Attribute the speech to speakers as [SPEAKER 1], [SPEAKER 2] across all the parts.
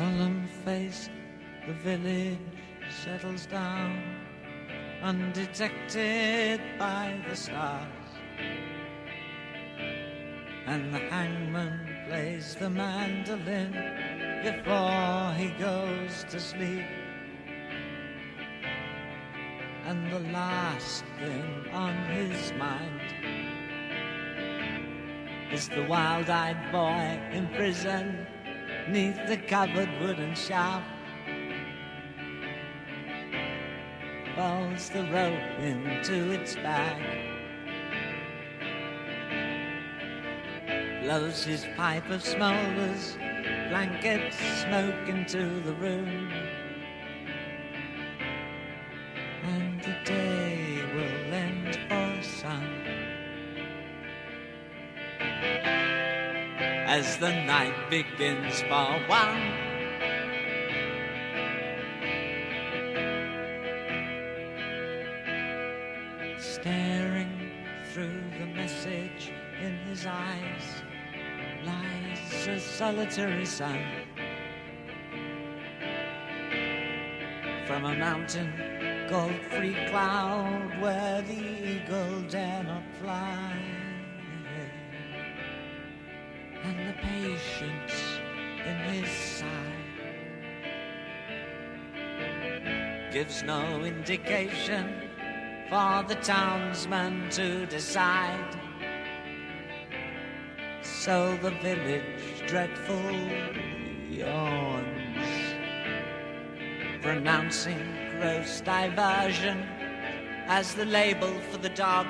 [SPEAKER 1] Solemn-faced, the village settles down, undetected by the stars, and the hangman plays the mandolin before he goes to sleep. And the last thing on his mind is the wild-eyed boy in prison 'neath the covered wooden shop. Falls the rope into its bag, blows his pipe of smoulders, blankets smoke into the room, and the day will end for some as the night begins for one. Staring through the message in his eyes lies a solitary sun. From a mountain called Freecloud, where the eagle dare not fly, and the patience in his sigh gives no indication for the townsman to decide. So the village dreadful yawns, pronouncing gross diversion as the label for the dog.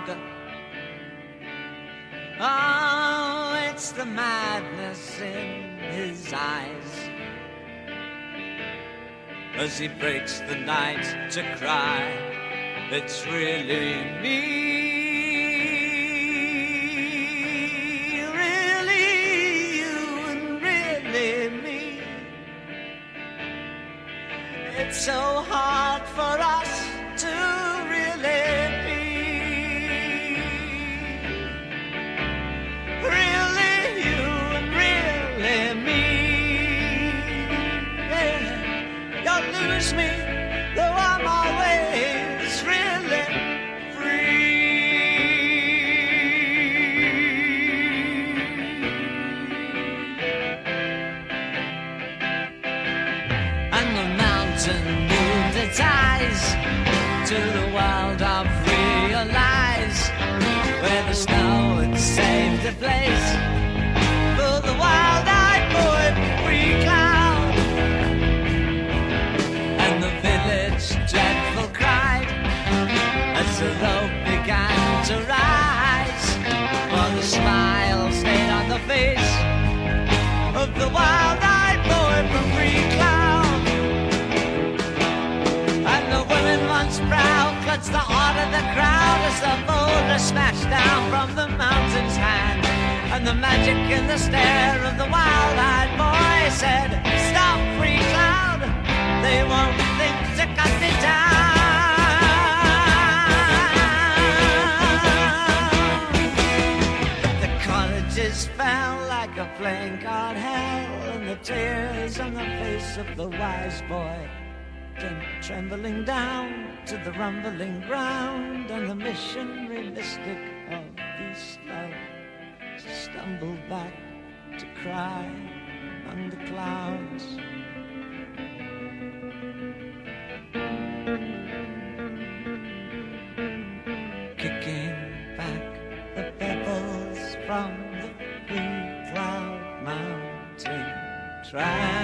[SPEAKER 1] Oh, it's the madness in his eyes as he breaks the night to cry, it's really me, really you and really me. It's so hard for us to really be, really you and really me. Yeah, you'll lose me, though I'm always really free. And the mountain moved its eyes to the world of realize, where the snow had saved a place for the wild-eyed boy Freecloud. And the village dreadful cried as the rope began to rise, for the smile stayed on the face of the wild-eyed boy from Freecloud. And the women once proud clutched the heart of the crowd as the boulder smashed down from the mountain's hand, and the magic in the stare of the wild-eyed boy said, stop, Freecloud, they won't think to cut me down. Fell like a playing card hell, and the tears on the face of the wise boy came trembling down to the rumbling ground, and the missionary mystic of peace love stumbled back to cry among the clouds. Kicking back the pebbles from the Freecloud mountain track.